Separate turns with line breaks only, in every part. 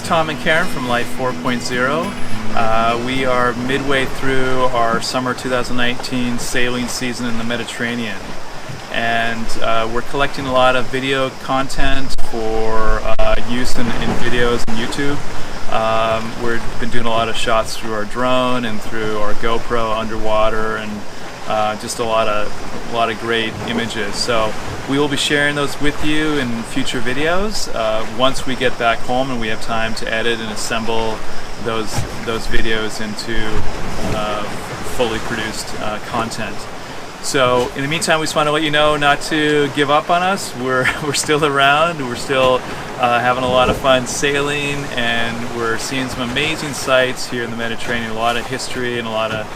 Tom and Karen from Life4.0. We are midway through our summer 2019 sailing season in the Mediterranean, and we're collecting a lot of video content for use in videos and YouTube. We've been doing a lot of shots through our drone and through our GoPro underwater, and just a lot of great images. So we will be sharing those with you in future videos once we get back home and we have time to edit and assemble those videos into fully produced content. So in the meantime, we just want to let you know not to give up on us. We're still around. We're still having a lot of fun sailing, and we're seeing some amazing sights here in the Mediterranean. A lot of history and a lot of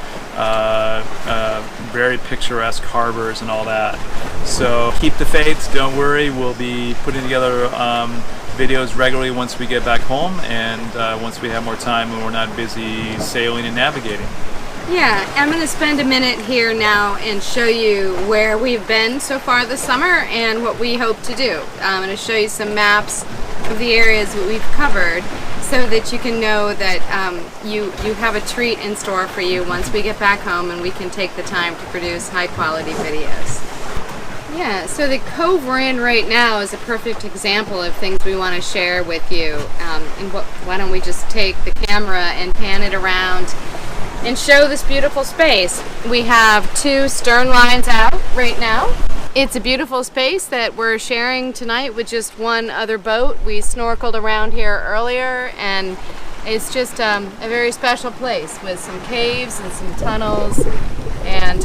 very picturesque harbors and all that. So keep the faith. Don't worry. We'll be putting together videos regularly once we get back home, and once we have more time and we're not busy sailing and navigating.
Yeah, I'm going to spend a minute here now and show you where we've been so far this summer and what we hope to do. I'm going to show you some maps of the areas that we've covered so that you can know that you have a treat in store for you once we get back home and we can take the time to produce high quality videos. Yeah, so the cove we're in right now is a perfect example of things we want to share with you. Why don't we just take the camera and pan it around and show this beautiful space. We have two stern lines out right now. It's a beautiful space that we're sharing tonight with just one other boat. We snorkeled around here earlier, and it's just a very special place with some caves and some tunnels. And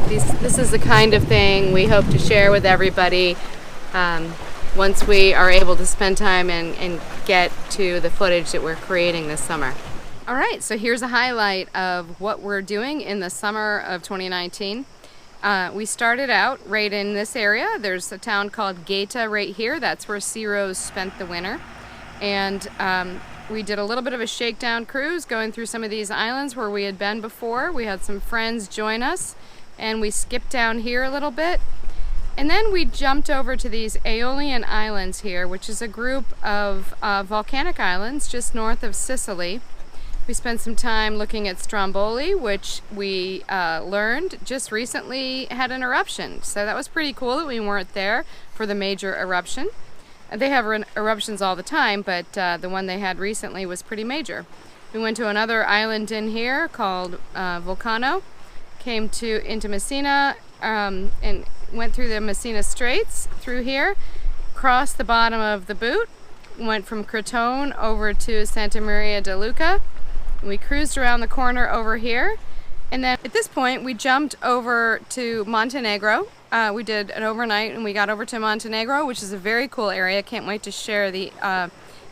this is the kind of thing we hope to share with everybody once we are able to spend time and get to the footage that we're creating this summer. All right, so here's a highlight of what we're doing in the summer of 2019. We started out right in this area. There's a town called Gaeta right here. That's where Sea Rose spent the winter. And we did a little bit of a shakedown cruise going through some of these islands where we had been before. We had some friends join us, and we skipped down here a little bit. And then we jumped over to these Aeolian Islands here, which is a group of volcanic islands just north of Sicily. We spent some time looking at Stromboli, which we learned just recently had an eruption. So that was pretty cool that we weren't there for the major eruption. They have eruptions all the time, but the one they had recently was pretty major. We went to another island in here called Vulcano, came into Messina, and went through the Messina Straits through here, crossed the bottom of the boot, went from Crotone over to Santa Maria de Luca. We cruised around the corner over here, and then at this point we jumped over to Montenegro. We did an overnight and we got over to Montenegro, which is a very cool area. Can't wait to share the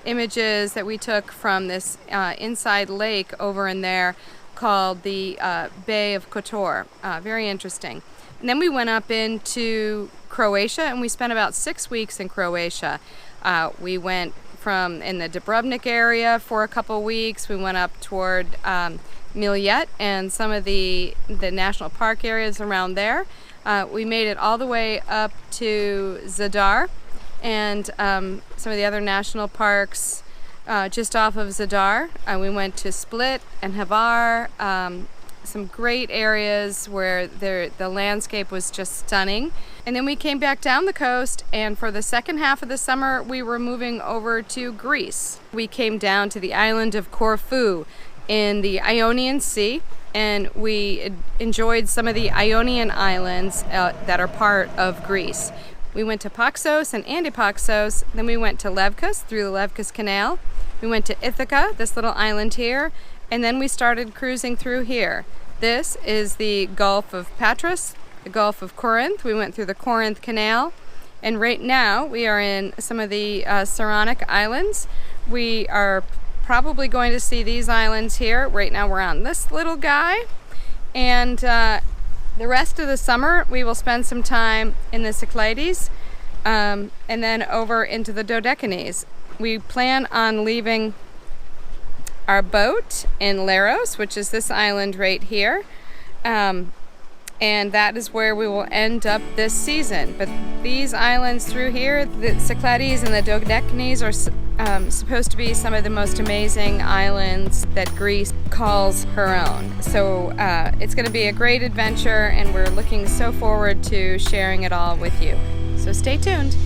images that we took from this inside lake over in there called the Bay of Kotor. Very interesting. And then we went up into Croatia, and we spent about 6 weeks in Croatia. We went from in the Dubrovnik area for a couple weeks. We went up toward Miljet and some of the national park areas around there. We made it all the way up to Zadar and some of the other national parks just off of Zadar. We went to Split and Hvar, some great areas where the landscape was just stunning. And then we came back down the coast, and for the second half of the summer we were moving over to Greece. We came down to the island of Corfu in the Ionian Sea, and we enjoyed some of the Ionian islands that are part of Greece. We went to Paxos and Antipaxos, then we went to Levkos through the Levkos Canal. We went to Ithaca, this little island here, and then we started cruising through here. This is the Gulf of Patras, the Gulf of Corinth. We went through the Corinth Canal, and right now we are in some of the Saronic Islands. We are probably going to see these islands here. Right now we're on this little guy, and the rest of the summer we will spend some time in the Cyclades and then over into the Dodecanese. We plan on leaving our boat in Leros, which is this island right here, and that is where we will end up this season. But these islands through here, the Cyclades and the Dodecanese, supposed to be some of the most amazing islands that Greece calls her own. So it's going to be a great adventure, and we're looking so forward to sharing it all with you. So stay tuned.